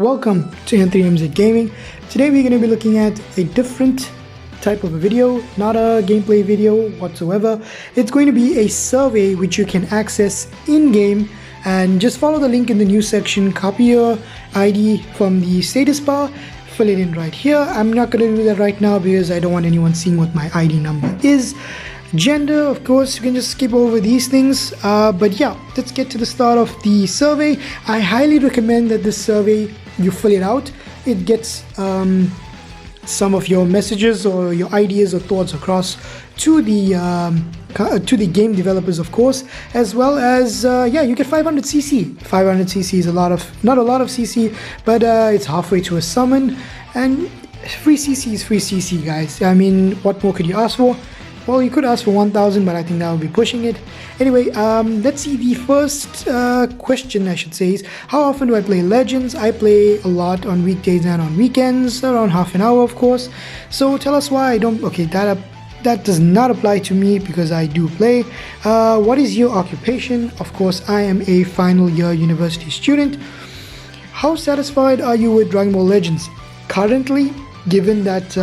Welcome to N3MZ Gaming. Today we're going to be looking at a different type of a video, not a gameplay video whatsoever. It's going to be a survey which you can access in-game, and just follow the link in the news section, copy your ID from the status bar, fill it in right here. I'm not going to do that right now because I don't want anyone seeing what my ID number is. Gender, of course, you can just skip over these things, but yeah, let's get to the start of the survey. I highly recommend that this survey you fill it out. It gets some of your messages or your ideas or thoughts across to the game developers, of course, as well as yeah, you get 500 CC. 500 CC is not a lot of CC, but it's halfway to a summon, and free CC is free CC, guys. I mean, what more could you ask for? Well, you could ask for 1,000, but I think that would be pushing it. Anyway, let's see. The first question, I should say, is how often do I play Legends? I play a lot on weekdays and on weekends, around half an hour, of course. So tell us why I don't. Okay, that does not apply to me because I do play. What is your occupation? Of course, I am a final year university student. How satisfied are you with Dragon Ball Legends? Currently, given that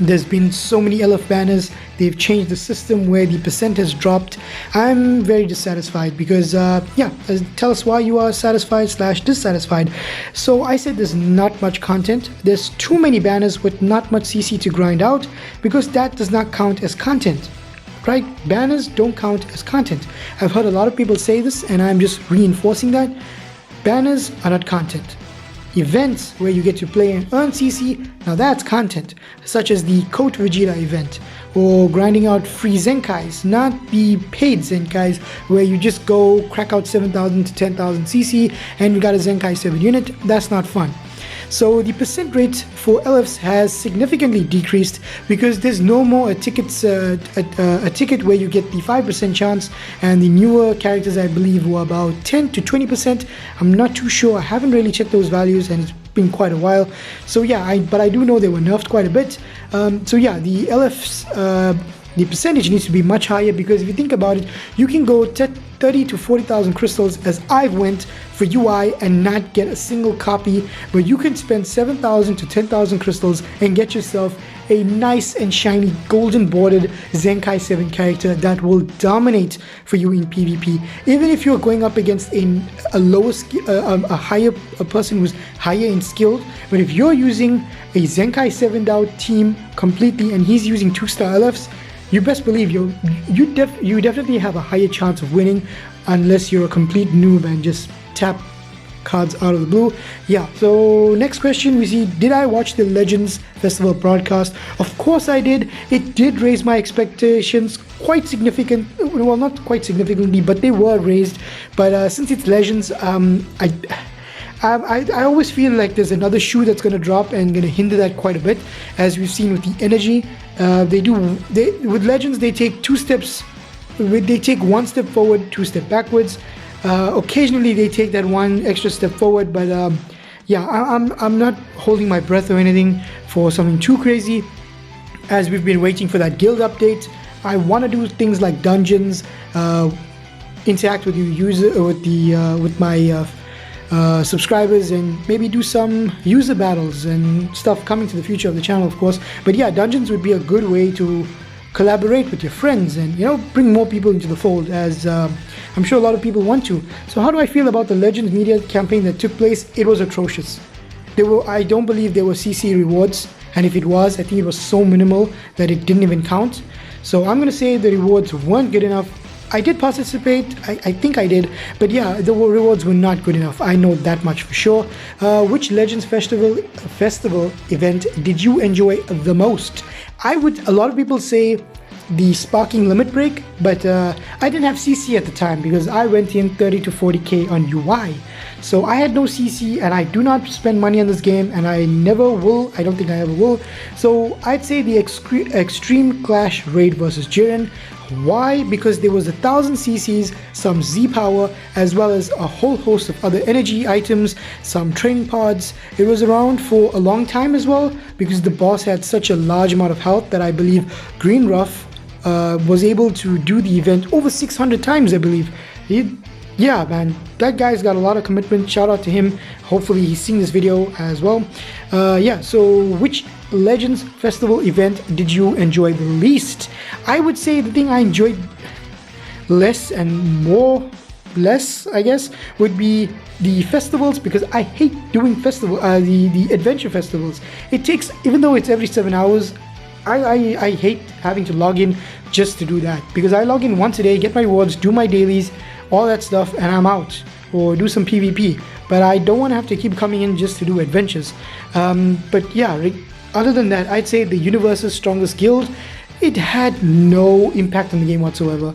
there's been so many LF banners, they've changed the system where the percent has dropped, I'm very dissatisfied because yeah, tell us why you are satisfied / dissatisfied. So I said there's not much content. There's too many banners with not much CC to grind out, because that does not count as content, right? Banners don't count as content. I've heard a lot of people say this, and I'm just reinforcing that. Banners are not content. Events where you get to play and earn CC, now that's content, such as the Coat Vegeta event, or grinding out free Zenkais, not the paid Zenkais where you just go crack out 7,000 to 10,000 CC and you got a Zenkai 7 unit. That's not fun. So the percent rate for LFs has significantly decreased because there's no more a ticket where you get the 5% chance, and the newer characters, I believe, were about 10 to 20%. I'm not too sure. I haven't really checked those values, and it's been quite a while. So yeah, but I do know they were nerfed quite a bit. So yeah, the LFs, the percentage needs to be much higher, because if you think about it, you can go 30 to 40,000 crystals as I've went for UI and not get a single copy, but you can spend 7,000 to 10,000 crystals and get yourself a nice and shiny golden bordered Zenkai 7 character that will dominate for you in PvP. Even if you're going up against a person who's higher in skill, but if you're using a Zenkai 7 out team completely and he's using 2-star LFs, you best believe you definitely have a higher chance of winning, unless you're a complete noob and just tap cards out of the blue. Yeah, so next question we see, did I watch the Legends Festival broadcast? Of course I did. It did raise my expectations quite significant. Well, not quite significantly, but they were raised. But since it's Legends, I always feel like there's another shoe that's going to drop and going to hinder that quite a bit, as we've seen with the energy. With Legends, they take one step forward, 2 step backwards. Occasionally they take that one extra step forward, but yeah, I'm not holding my breath or anything for something too crazy, as we've been waiting for that guild update. I want to do things like dungeons, interact with with my subscribers, and maybe do some user battles and stuff coming to the future of the channel, of course. But yeah, dungeons would be a good way to collaborate with your friends and, you know, bring more people into the fold, as I'm sure a lot of people want to. So how do I feel about the Legends media campaign that took place? It was atrocious. I don't believe there were CC rewards, and if it was, I think it was so minimal that it didn't even count. So I'm gonna say the rewards weren't good enough. I did participate, I think I did, but yeah, the rewards were not good enough. I know that much for sure. Which Legends festival event did you enjoy the most? A lot of people say the Sparking Limit Break, but I didn't have CC at the time because I went in 30 to 40k on UI. So I had no CC, and I do not spend money on this game, and I never will. I don't think I ever will. So I'd say the Extreme Clash raid versus Jiren. Why? Because there was 1,000 CCs, some Z power, as well as a whole host of other energy items, some training pods. It was around for a long time as well, because the boss had such a large amount of health that I believe Green Ruff was able to do the event over 600 times, I believe. yeah, man, that guy's got a lot of commitment. Shout out to him. Hopefully he's seeing this video as well. Yeah, so which Legends Festival event did you enjoy the least? I would say the thing I enjoyed less and less, I guess, would be the festivals, because I hate doing the adventure festivals. It takes, even though it's every 7 hours, I hate having to log in just to do that, because I log in once a day, get my rewards, do my dailies, all that stuff, and I'm out, or do some PvP. But I don't want to have to keep coming in just to do adventures. But yeah, other than that, I'd say the Universe's Strongest Guild, it had no impact on the game whatsoever.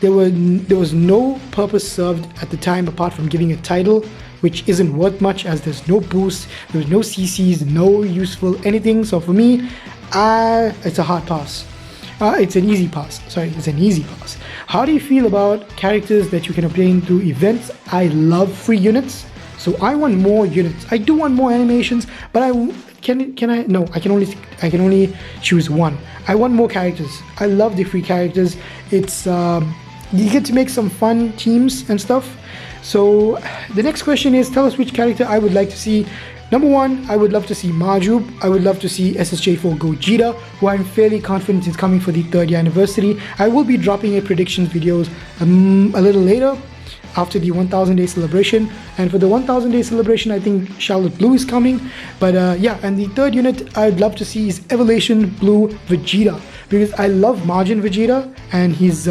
There was no purpose served at the time apart from giving a title, which isn't worth much as there's no boost, there's no CCs, no useful anything. So for me, it's a hard pass. It's an easy pass. Sorry, it's an easy pass. How do you feel about characters that you can obtain through events? I love free units, so I want more units. I do want more animations, but can I? No, I can only choose one. I want more characters. I love the free characters. It's you get to make some fun teams and stuff. So the next question is, tell us which character I would like to see. Number one, I would love to see Marjube. I would love to see SSJ4 Gogeta, who I'm fairly confident is coming for the 3rd year anniversary. I will be dropping a predictions videos a little later, after the 1000 day celebration. And for the 1000 day celebration, I think Charlotte Blue is coming. But yeah, and the 3rd unit I'd love to see is Evolution Blue Vegeta, because I love Margin Vegeta and his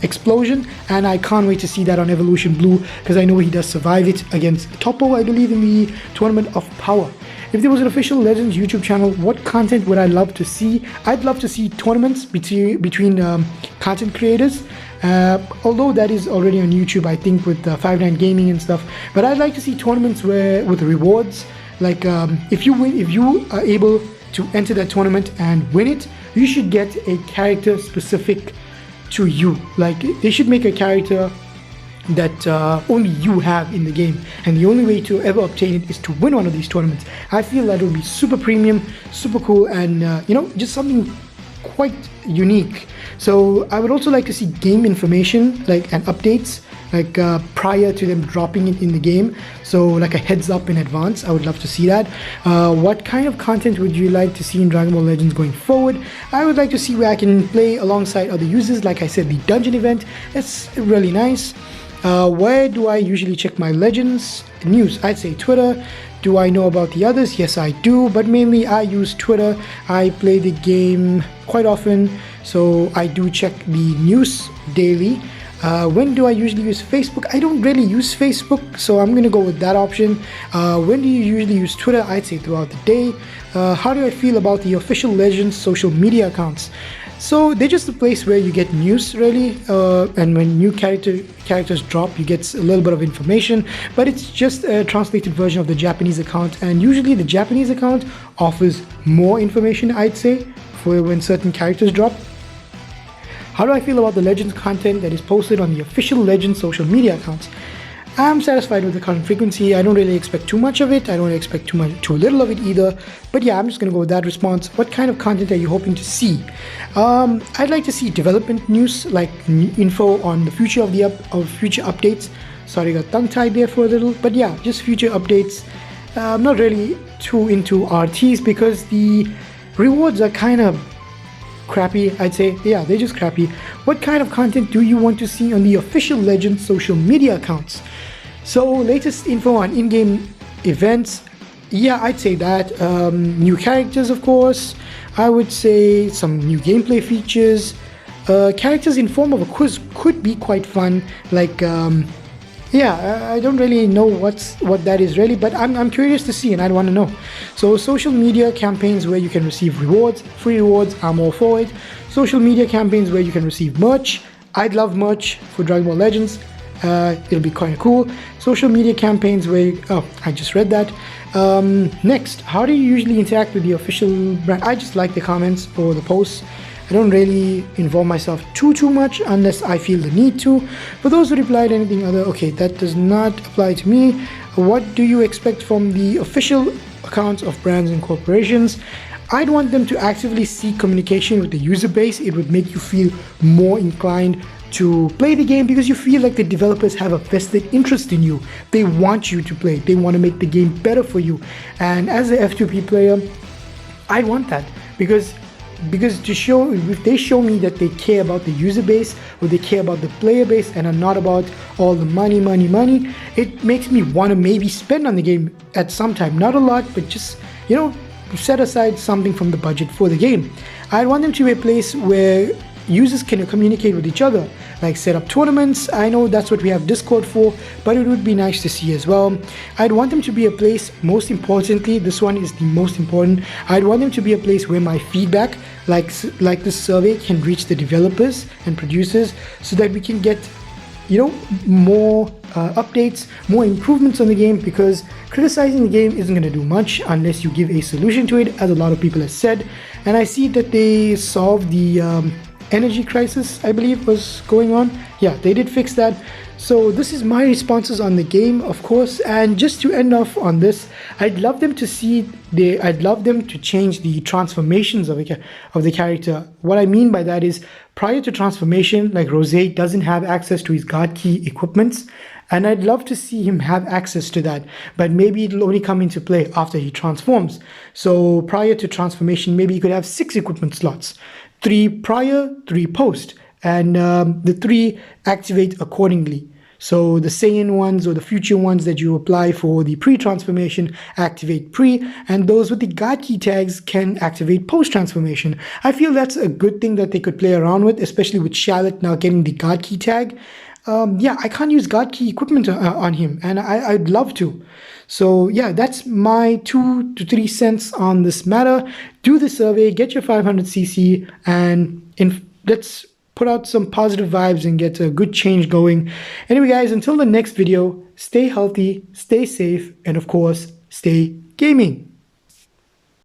explosion, and I can't wait to see that on Evolution Blue, because I know he does survive it against Toppo, I believe, in the Tournament of Power. If there was an official Legends YouTube channel, what content would I love to see? I'd love to see tournaments between content creators. Although that is already on YouTube, I think, with 5-9 Gaming and stuff. But I'd like to see tournaments with rewards. Like if you are able to enter that tournament and win it, you should get a character specific to you. Like they should make a character that only you have in the game, and the only way to ever obtain it is to win one of these tournaments. I feel that would be super premium, super cool, and just something quite unique. So I would also like to see game information, and updates, prior to them dropping it in the game. So like a heads up in advance. I would love to see that. What kind of content would you like to see in Dragon Ball Legends going forward? I would like to see where I can play alongside other users. Like I said, the dungeon event, that's really nice. Where do I usually check my Legends news? I'd say Twitter. Do I know about the others? Yes, I do, but mainly I use Twitter. I play the game quite often, so I do check the news daily. When do I usually use Facebook? I don't really use Facebook, so I'm gonna go with that option. When do you usually use Twitter? I'd say throughout the day. How do I feel about the official Legends social media accounts? So they're just a place where you get news, really, and when new characters drop, you get a little bit of information, but it's just a translated version of the Japanese account, and usually the Japanese account offers more information, I'd say, for when certain characters drop. How do I feel about the Legends content that is posted on the official Legends social media accounts? I'm satisfied with the current frequency. I don't really expect too much of it. I don't expect too little of it either. But yeah, I'm just gonna go with that response. What kind of content are you hoping to see? I'd like to see development news, like info on the future of future updates. Sorry, got tongue-tied there for a little. But yeah, just future updates. I'm not really too into RTs because the rewards are kind of crappy, I'd say. Yeah, they're just crappy. What kind of content do you want to see on the official Legends social media accounts? So latest info on in-game events. Yeah, I'd say that. New characters, of course. I would say some new gameplay features. Characters in form of a quiz could be quite fun. I don't really know what that is really, but I'm curious to see, and I'd want to know. So social media campaigns where you can receive rewards, free rewards, I'm all for it. Social media campaigns where you can receive merch. I'd love merch for Dragon Ball Legends. It'll be quite cool. Social media campaigns where I just read that. Next, how do you usually interact with the official brand? I just like the comments or the posts. I don't really involve myself too much unless I feel the need to. For those who replied anything other, okay, that does not apply to me. What do you expect from the official accounts of brands and corporations? I'd want them to actively seek communication with the user base. It would make you feel more inclined to play the game because you feel like the developers have a vested interest in you. They want you to play. They want to make the game better for you. And as a F2P player, I want that because to show, if they show me that they care about the user base or they care about the player base and are not about all the money, it makes me want to maybe spend on the game at some time. Not a lot, but just, you know, set aside something from the budget for the game. I want them to be a place where users can communicate with each other, like set up tournaments. I know that's what we have Discord for, but it would be nice to see as well. I'd want them to be a place, most importantly, this one is the most important, I'd want them to be a place where my feedback, like this survey, can reach the developers and producers so that we can get, you know, more updates, more improvements on the game, because criticizing the game isn't going to do much unless you give a solution to it, as a lot of people have said. And I see that they solved the energy crisis, I believe, was going on. Yeah, they did fix that. So this is my responses on the game, of course. And just to end off on this, I'd love them to change the transformations of the character. What I mean by that is, prior to transformation, like Rosé doesn't have access to his God Key equipments, and I'd love to see him have access to that, but maybe it'll only come into play after he transforms. So prior to transformation, maybe he could have 6 equipment slots, 3 prior, 3 post, and the 3 activate accordingly. So the Saiyan ones or the future ones that you apply for the pre-transformation activate pre, and those with the God Key tags can activate post-transformation. I feel that's a good thing that they could play around with, especially with Charlotte now getting the God Key tag. Yeah, I can't use God Key equipment on him, and I'd love to. So yeah, that's my 2 to 3 cents on this matter. Do the survey, get your 500cc, and let's put out some positive vibes and get a good change going. Anyway guys, until the next video, stay healthy, stay safe, and of course, stay gaming.